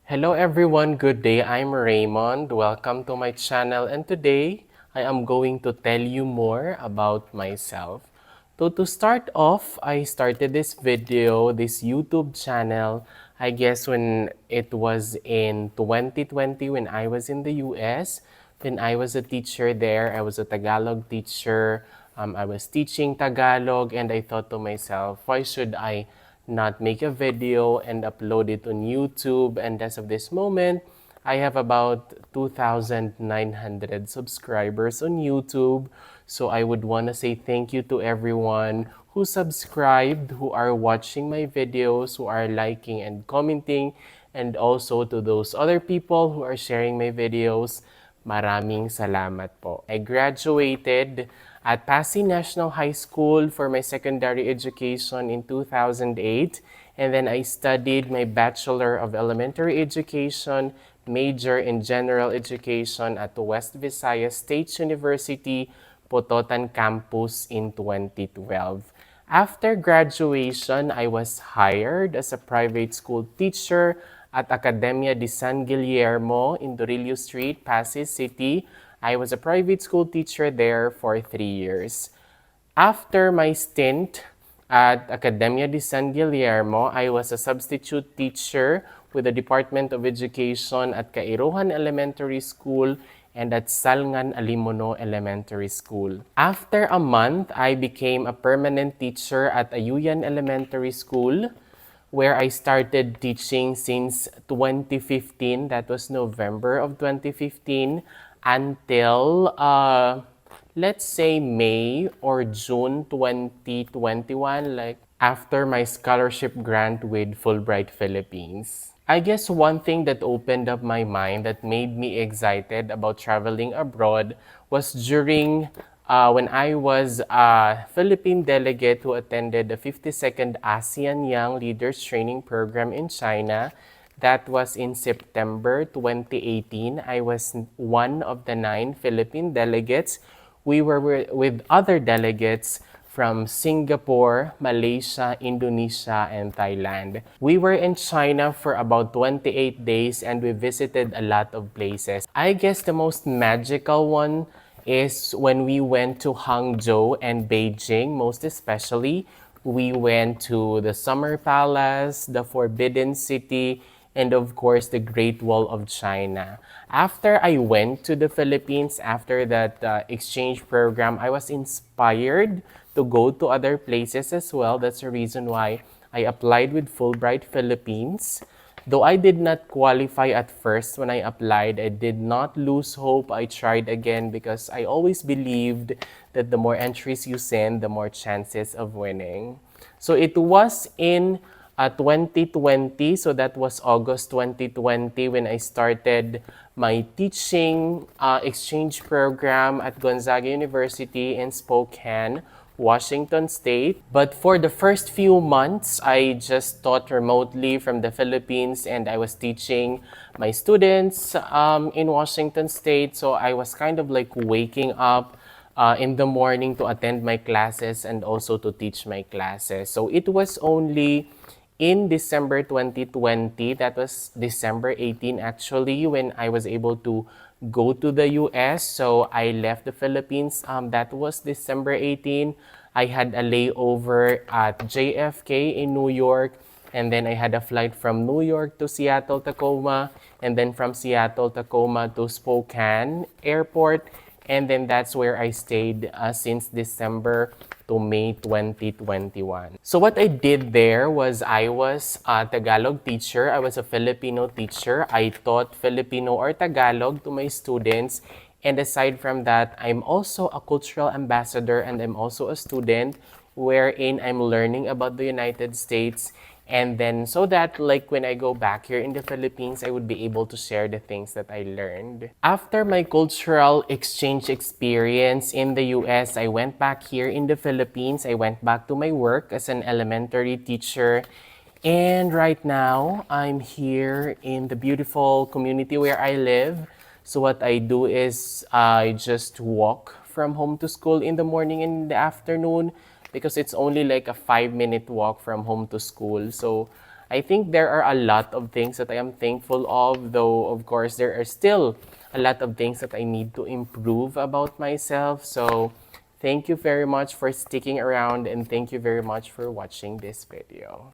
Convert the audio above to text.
Hello everyone, good day. I'm Reymund. Welcome to my channel, and today I am going to tell you more about myself. So to start off, I started this video, this YouTube channel, I guess when it was in 2020 when I was in the US. When I was a teacher there, I was a Tagalog teacher. I was teaching Tagalog, and I thought to myself, why should I not make a video and upload it on YouTube? And as of this moment, I have about 2,900 subscribers on YouTube. So I would want to say thank you to everyone who subscribed, who are watching my videos, who are liking and commenting, and also to those other people who are sharing my videos. Maraming salamat po. I graduated at Passi National High School for my secondary education in 2008, and then I studied my Bachelor of Elementary Education, major in General Education at the 𝗧𝗛𝗎𝗧 State University, Pototan Campus in 2012. After graduation, I was hired as a private school teacher at Academia de San Guillermo in Dorillo Street, Passi City. I was a private school teacher there for 3 years. After my stint at Academia de San Guillermo, I was a substitute teacher with the Department of Education at 𝗖𝗟𝗓𝗓 Elementary School and at 𝗪𝗓𝗓 Elementary School. After a month, I became a permanent teacher at 𝗖𝗟𝗓𝗓 Elementary School, where I started teaching since 2015. That was November of 2015 until, let's say, May or June 2021, like after my scholarship grant with Fulbright Philippines. I guess one thing that opened up my mind that made me excited about traveling abroad was during when I was a Philippine delegate who attended the 52nd ASEAN Young Leaders Training Program in China. That was in September 2018. I was one of the 9 Philippine delegates. We were with other delegates from Singapore, Malaysia, Indonesia, and Thailand. We were in China for about 28 days and we visited a lot of places. I guess the most magical one is when we went to Hangzhou and Beijing, most especially. We went to the Summer Palace, the Forbidden City, and of course, the Great Wall of China. After I went to the Philippines, after that exchange program, I was inspired to go to other places as well. That's the reason why I applied with Fulbright Philippines. Though I did not qualify at first when I applied, I did not lose hope. I tried again because I always believed that the more entries you send, the more chances of winning. So it was in 2020, so that was August 2020 when I started my teaching exchange program at Gonzaga University in Spokane, Washington State. But for the first few months, I just taught remotely from the Philippines, and I was teaching my students in Washington State. So I was kind of like waking up in the morning to attend my classes and also to teach my classes. So it was only in December 2020, that was December 18 actually, when I was able to go to the US. So I left the Philippines. That was December 18. I had a layover at JFK in New York. And then I had a flight from New York to Seattle, Tacoma. And then from Seattle, Tacoma to Spokane Airport. And then that's where I stayed since December to May 2021. So what I did there was I was a Tagalog teacher. I was a Filipino teacher. I taught Filipino or Tagalog to my students. And aside from that, I'm also a cultural ambassador and I'm also a student wherein I'm learning about the United States. And then so that like when I go back here in the Philippines, I would be able to share the things that I learned. After my cultural exchange experience in the US, I went back here in the Philippines. I went back to my work as an elementary teacher. And right now, I'm here in the beautiful community where I live. So what I do is I just walk from home to school in the morning and in the afternoon, because it's only like a 5-minute walk from home to school. So I think there are a lot of things that I am thankful of, though, of course, there are still a lot of things that I need to improve about myself. So, thank you very much for sticking around and thank you very much for watching this video.